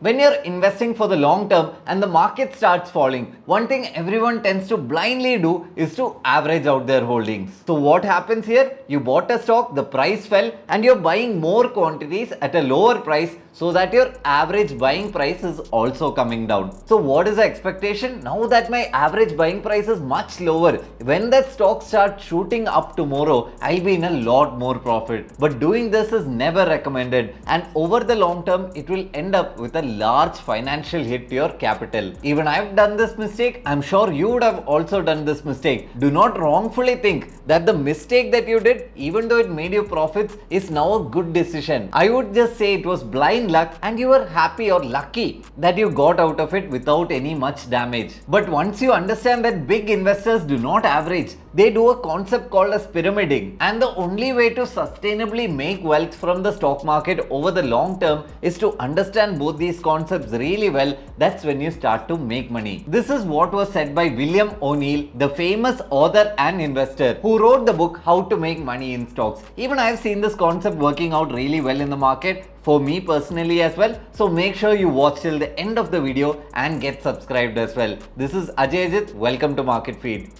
When you're investing for the long term and the market starts falling, one thing everyone tends to blindly do is to average out their holdings. So what happens here? You bought a stock, the price fell, and you're buying more quantities at a lower price so that your average buying price is also coming down. So what is the expectation? Now that my average buying price is much lower, when that stock starts shooting up tomorrow, I'll be in a lot more profit. But doing this is never recommended, and over the long term, it will end up with a large financial hit to your capital. Even I've done this mistake. I'm sure you would have also done this mistake. Do not wrongfully think that the mistake that you did, even though it made you profits, is now a good decision. I would just say it was blind luck and you were happy or lucky that you got out of it without any much damage. But once you understand that big investors do not average, they do a concept called as pyramiding, and the only way to sustainably make wealth from the stock market over the long term is to understand both these concepts really well. That's when you start to make money. This is what was said by William O'Neill, the famous author and investor who wrote the book How to Make Money in Stocks. Even I've seen this concept working out really well in the market for me personally as well. So make sure you watch till the end of the video and get subscribed as well. This is Ajay Ajith. Welcome to Market Feed.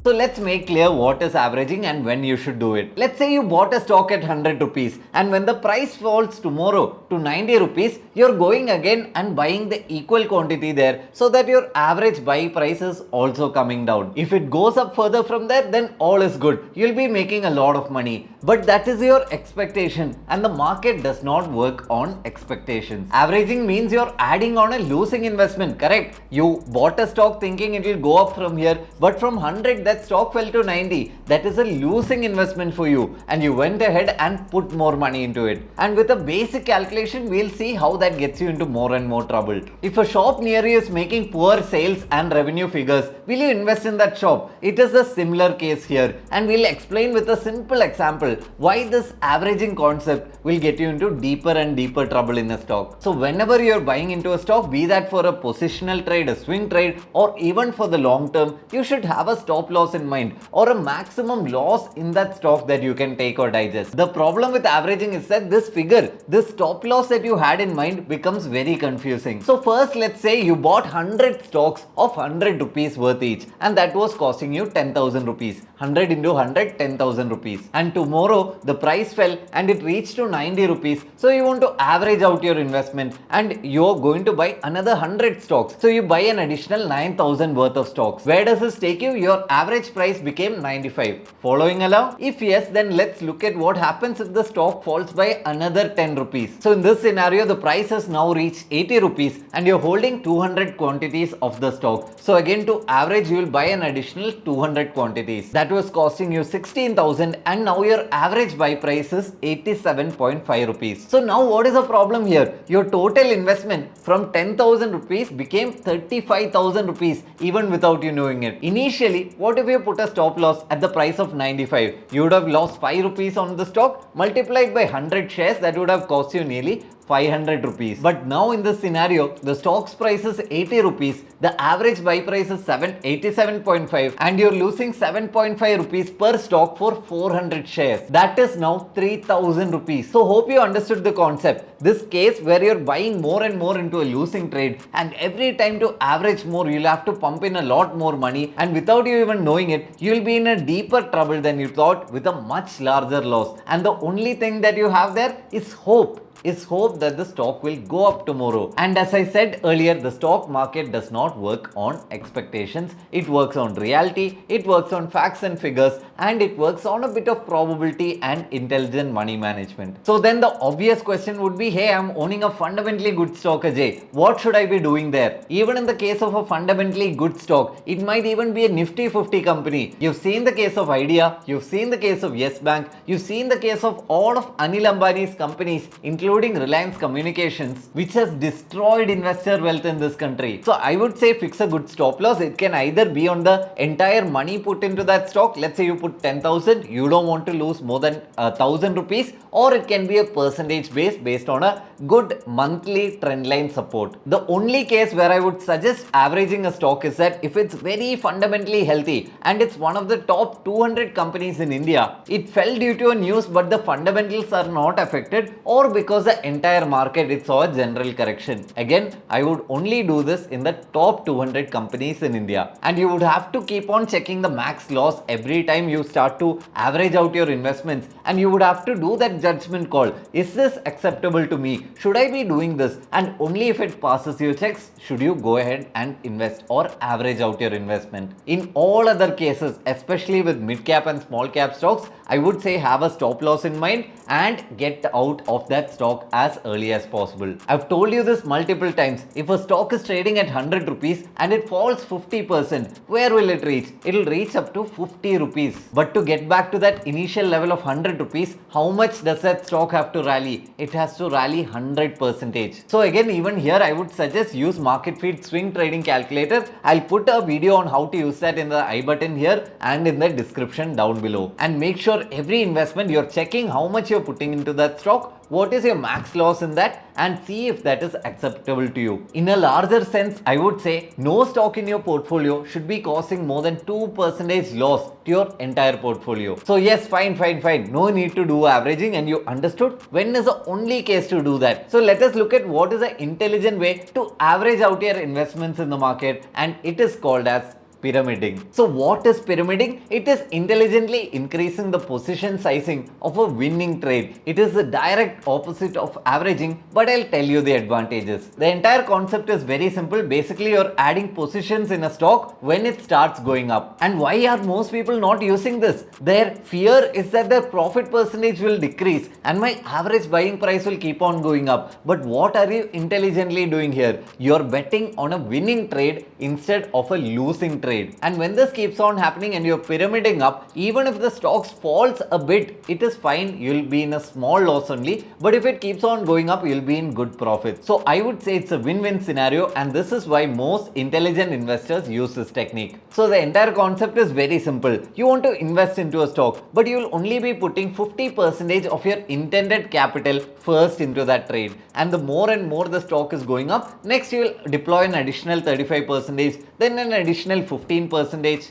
So let's make clear what is averaging and when you should do it. Let's say you bought a stock at 100 rupees and when the price falls tomorrow to 90 rupees, you're going again and buying the equal quantity there so that your average buy price is also coming down. If it goes up further from there, then all is good. You'll be making a lot of money. But that is your expectation, and the market does not work on expectations. Averaging means you're adding on a losing investment, correct? You bought a stock thinking it will go up from here, but from 100 that stock fell to 90. That is a losing investment for you, and you went ahead and put more money into it. And with a basic calculation, we'll see how that gets you into more and more trouble. If a shop near you is making poor sales and revenue figures, will you invest in that shop? It is a similar case here, and we'll explain with a simple example why this averaging concept will get you into deeper and deeper trouble in a stock. So whenever you're buying into a stock, be that for a positional trade, a swing trade, or even for the long term, you should have a stop loss in mind or a maximum loss in that stock that you can take or digest. The problem with averaging is that this figure, this stop loss that you had in mind, becomes very confusing. So first, let's say you bought 100 stocks of 100 rupees worth each, and that was costing you 10,000 rupees. 100 into 100, 10,000 rupees. And tomorrow the price fell and it reached to 90 rupees. So you want to average out your investment and you're going to buy another 100 stocks. So you buy an additional 9,000 worth of stocks. Where does this take you? Your average price became 95. Following along? If yes, then let's look at what happens if the stock falls by another 10 rupees. So in this scenario, the price has now reached 80 rupees and you're holding 200 quantities of the stock. So again, to average, you will buy an additional 200 quantities. That was costing you 16,000, and now your average buy price is 87.5 rupees. So now what is the problem here? Your total investment from 10,000 rupees became 35,000 rupees even without you knowing it. Initially, what if you put a stop loss at the price of 95? You would have lost 5 rupees on the stock, multiplied by 100 shares, that would have cost you nearly 500 rupees. But now in this scenario, the stock's price is 80 rupees, the average buy price is 87.5, and you're losing 7.5 rupees per stock for 400 shares. That is now 3,000 rupees. So hope you understood the concept. This case where you're buying more and more into a losing trade, and every time to average more, you'll have to pump in a lot more money, and without you even knowing it, you'll be in a deeper trouble than you thought with a much larger loss. And the only thing that you have there is hope. That the stock will go up tomorrow. And as I said earlier, the stock market does not work on expectations. It works on reality, it works on facts and figures, and it works on a bit of probability and intelligent money management. So then the obvious question would be, hey, I'm owning a fundamentally good stock, Ajay. What should I be doing there? Even in the case of a fundamentally good stock, it might even be a nifty 50 company. You've seen the case of Idea, you've seen the case of Yes Bank, you've seen the case of all of Anil Ambani's companies, including Reliance Communications, which has destroyed investor wealth in this country. So I would say fix a good stop loss. It can either be on the entire money put into that stock. Let's say you put 10,000, you don't want to lose more than 1,000 rupees, or it can be a percentage based on a good monthly trend line support. The only case where I would suggest averaging a stock is that if it's very fundamentally healthy and it's one of the top 200 companies in India, it fell due to a news but the fundamentals are not affected, or because because the entire market it saw a general correction. Again, I would only do this in the top 200 companies in India, and you would have to keep on checking the max loss every time you start to average out your investments, and you would have to do that judgment call. Is this acceptable to me? Should I be doing this? And only if it passes your checks should you go ahead and invest or average out your investment. In all other cases, especially with mid cap and small cap stocks, I would say have a stop loss in mind and get out of that stock as early as possible. I've told you this multiple times. If a stock is trading at 100 rupees and it falls 50%, where will it reach? It'll reach up to 50 rupees. But to get back to that initial level of 100 rupees, how much does that stock have to rally? It has to rally 100%. So again, even here I would suggest use marketfeed swing trading calculator. I'll put a video on how to use that in the I button here and in the description down below. And make sure every investment you're checking how much you're putting into that stock, what is your max loss in that, and see if that is acceptable to you. In a larger sense, I would say no stock in your portfolio should be causing more than 2% loss to your entire portfolio. So yes, fine. No need to do averaging, and you understood when is the only case to do that. So let us look at what is an intelligent way to average out your investments in the market, and it is called as pyramiding. So what is pyramiding? It is intelligently increasing the position sizing of a winning trade. It is the direct opposite of averaging, but I'll tell you the advantages. The entire concept is very simple. Basically, you're adding positions in a stock when it starts going up. And why are most people not using this? Their fear is that their profit percentage will decrease and my average buying price will keep on going up. But what are you intelligently doing here? You're betting on a winning trade instead of a losing trade. And when this keeps on happening and you're pyramiding up, even if the stocks falls a bit, it is fine. You'll be in a small loss only. But if it keeps on going up, you'll be in good profit. So I would say it's a win-win scenario, and this is why most intelligent investors use this technique. So the entire concept is very simple. You want to invest into a stock, but you'll only be putting 50% of your intended capital first into that trade. And the more and more the stock is going up, next you will deploy an additional 35%, then an additional 15%.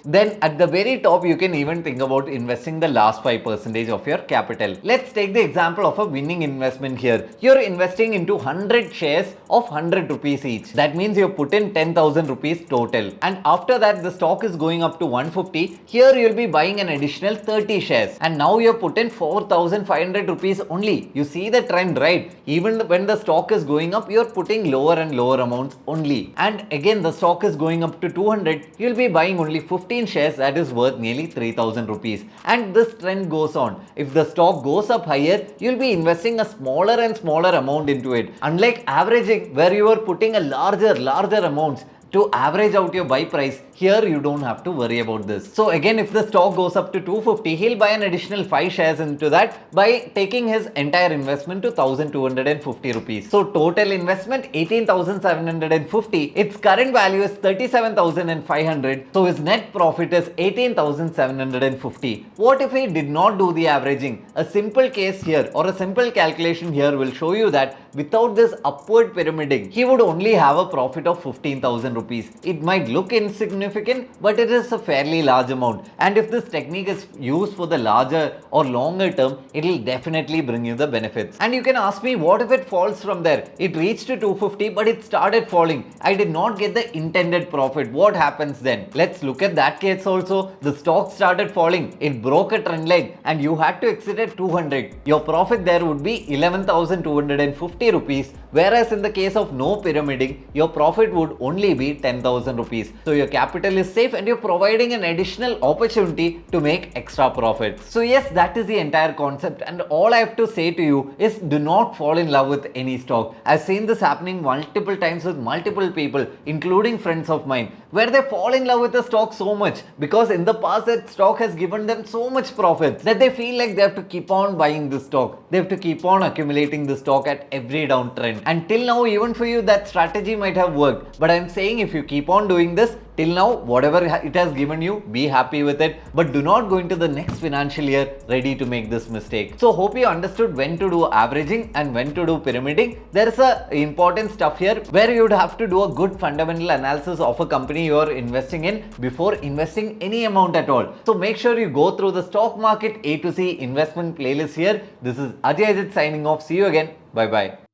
Then at the very top, you can even think about investing the last 5% of your capital. Let's take the example of a winning investment here. You're investing into 100 shares of 100 rupees each. That means you put in 10,000 rupees total. And after that, the stock is going up to 150. Here you'll be buying an additional 30 shares. And now you're put in 4,500 rupees only. You see the trend, right? Even when the stock is going up, you're putting lower and lower amounts only. And again, the stock is going up to 200. You'll be buying only 15 shares that is worth nearly 3,000 rupees. And this trend goes on. If the stock goes up higher, you'll be investing a smaller and smaller amount into it. Unlike averaging, where you are putting a larger amounts to average out your buy price, here you don't have to worry about this. So again, if the stock goes up to 250, he'll buy an additional 5 shares into that by taking his entire investment to 1,250 rupees. So total investment 18,750. Its current value is 37,500. So his net profit is 18,750. What if he did not do the averaging? A simple case here or a simple calculation here will show you that without this upward pyramiding, he would only have a profit of 15,000 rupees. It might look insignificant, but it is a fairly large amount. And if this technique is used for the larger or longer term, it will definitely bring you the benefits. And you can ask me, what if it falls from there? It reached to 250, but it started falling. I did not get the intended profit. What happens then? Let's look at that case also. The stock started falling. It broke a trend line and you had to exit at 200. Your profit there would be 11,250 rupees. Whereas in the case of no pyramiding, your profit would only be 10,000 rupees. So your capital is safe and you're providing an additional opportunity to make extra profits. So yes, that is the entire concept, and all I have to say to you is do not fall in love with any stock. I've seen this happening multiple times with multiple people, including friends of mine, where they fall in love with the stock so much because in the past that stock has given them so much profits that they feel like they have to keep on buying the stock. They have to keep on accumulating the stock at every downtrend. And till now, even for you, that strategy might have worked. But I'm saying if you keep on doing this, Till now, whatever it has given you, be happy with it, but do not go into the next financial year ready to make this mistake. So hope you understood when to do averaging and when to do pyramiding. There is a important stuff here where you would have to do a good fundamental analysis of a company you are investing in before investing any amount at all. So make sure you go through the stock market A to C investment playlist here. This is Ajay Ajith signing off. See you again. Bye bye.